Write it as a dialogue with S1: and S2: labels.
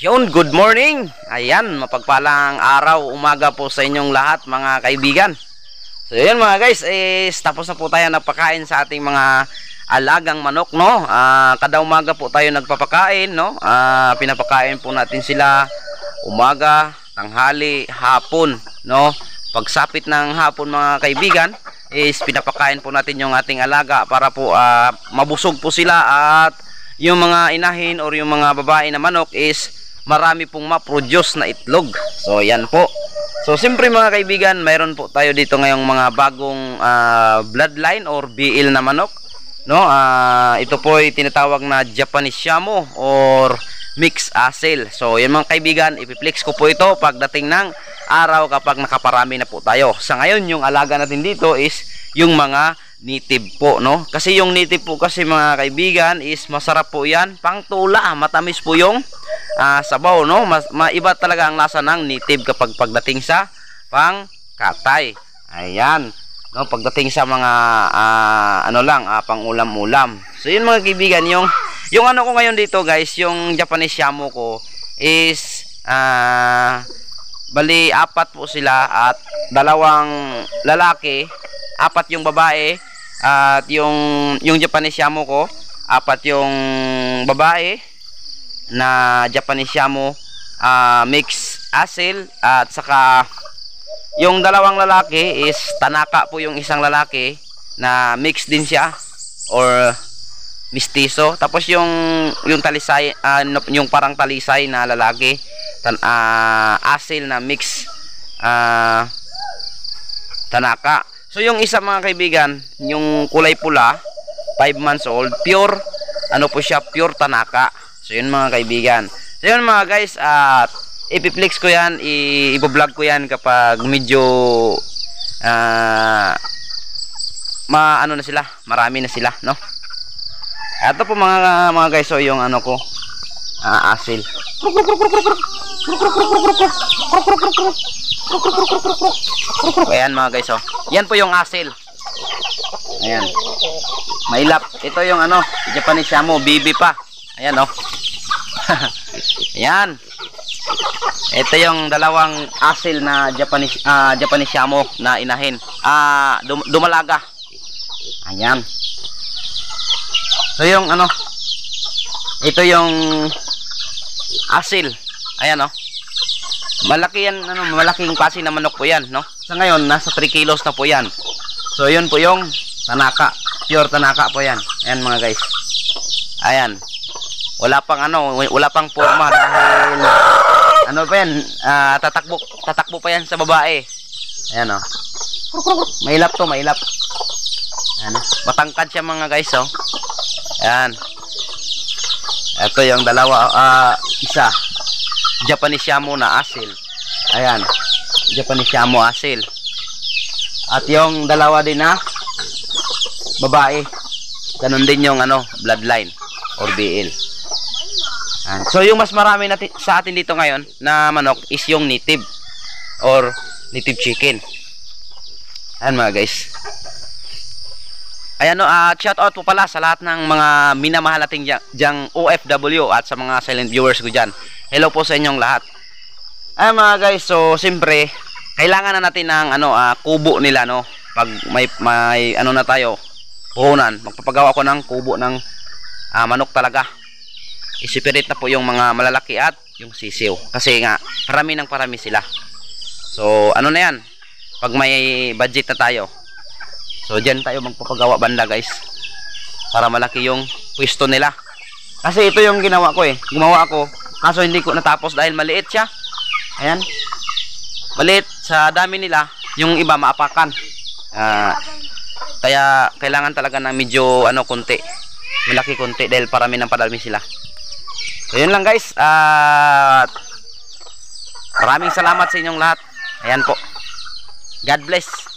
S1: Yun, good morning. Ayan, mapagpalang araw, umaga po sa inyong lahat mga kaibigan. So yun mga guys, tapos na po tayo nagpakain sa ating mga alagang manok, no? Kada umaga po tayo nagpapakain, no? Pinapakain po natin sila umaga, tanghali, hapon, no? Pagsapit ng hapon mga kaibigan, pinapakain po natin yung ating alaga para po mabusog po sila at yung mga inahin or yung mga babae na manok marami pong ma-produce na itlog. So yan po. So siyempre mga kaibigan, mayroon po tayo dito ngayong mga bagong bloodline or BL na manok, no? Ito po ay tinatawag na Japanese Shamo or mixed asil. So yan mga kaibigan, ipiplex ko po ito pagdating ng araw kapag nakaparami na po tayo. Sa ngayon yung alaga natin dito yung mga native po, no? Kasi yung native po kasi mga kaibigan masarap po yan, pang tula, matamis po yung sabaw, no? Maiba talaga ang lasa ng native kapag pagdating sa pang katay. Ayan, no? Pagdating sa mga pang ulam-ulam. So yun mga kaibigan, yung ano ko ngayon dito guys, yung Japanese Shamo ko bali 4 po sila at 2 lalaki, 4 yung babae at yung Japanese Shamo ko 4 yung babae na Japanese Shamo mix asil at saka yung 2 lalaki Tanaka po yung isang lalaki na mix din siya or mistiso, tapos yung talisay yung parang talisay na lalaki asil na mix Tanaka. So yung isa mga kaibigan, yung kulay pula 5 months old, pure po siya, pure Tanaka. So yun mga kaibigan. So yun mga guys, ipiplex ko yan, i-vlog ko yan kapag medyo na sila, marami na sila, no? Ito po mga guys, so yung ko asil. Ayan mga guys, yan po yung asil. Ayan, mailap. Ito yung Japanese Shamo, baby pa. Ayan ayan, ito yung 2 asil na Japanese Shamo na inahin, dumalaga. Ayan, so yung ito yung asil. Ayan malaki yan, malaking klase na manok po yan, no? Sa ngayon nasa 3 kilos na po yan. So yun po yung Tanaka, pure Tanaka po yan. Ayan mga guys, ayan, wala pang forma dahil pa yan, tatakbo pa yan sa babae. Ayan mailap to, mailap. Ayan, matangkad siya mga guys. Ayan, ito yung 2 isa Japanese Shamo na asil. Ayan, Japanese Shamo asil. At yung 2 din na babae, ganun din yung bloodline or BL. So yung mas marami sa atin dito ngayon na manok is yung native or native chicken. Ayan mga guys. Ayan shout out po pala sa lahat ng mga minamahal nating dyang OFW at sa mga silent viewers ko dyan. Hello po sa inyong lahat. Ayan mga guys, so siyempre kailangan na natin ng kubo nila, no? Pag may na tayo, puhunan, magpapagawa ko ng kubo ng manok talaga. i-separate na po yung mga malalaki at yung sisiw. Kasi nga, parami ng parami sila. So, ano na yan? Pag may budget na tayo, so dyan tayo magpapagawa banda guys. Para malaki yung pwesto nila. Kasi ito yung ginawa ko eh. Gumawa ako, kaso hindi ko natapos dahil maliit siya. Ayan. Maliit sa dami nila, yung iba maapakan. Kaya kailangan talaga na medyo konti. Malaki konti dahil parami ng padami sila. So yun lang guys. Maraming salamat sa inyong lahat. Ayan po. God bless.